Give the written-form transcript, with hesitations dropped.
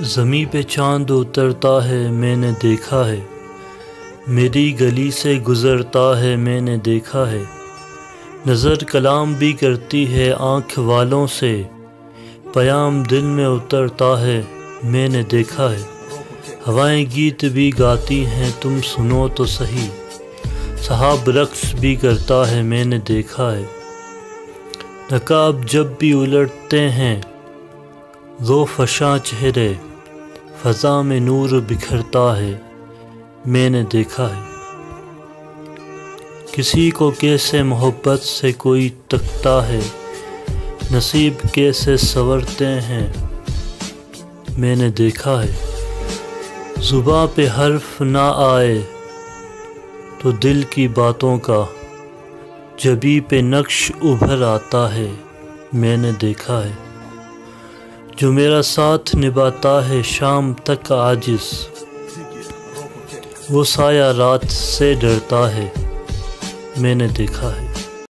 زمیں پہ چاند اترتا ہے میں نے دیکھا ہے، میری گلی سے گزرتا ہے میں نے دیکھا ہے، نظر کلام بھی کرتی ہے آنکھ والوں سے، پیام دل میں اترتا ہے میں نے دیکھا ہے، ہوائیں گیت بھی گاتی ہیں تم سنو تو صحیح، سحاب رقص بھی کرتا ہے میں نے دیکھا ہے، نقاب جب بھی الٹتے ہیں رو فشاں چہرے، فضا میں نور بکھرتا ہے میں نے دیکھا ہے، کسی کو کیسے محبت سے کوئی تکتا ہے، نصیب کیسے سنورتے ہیں میں نے دیکھا ہے، زباں پہ حرف نہ آئے تو دل کی باتوں کا جبیں پہ نقش ابھر آتا ہے میں نے دیکھا ہے، جو میرا ساتھ نبھاتا ہے شام تک عاجز، وہ سایہ رات سے ڈرتا ہے میں نے دیکھا ہے۔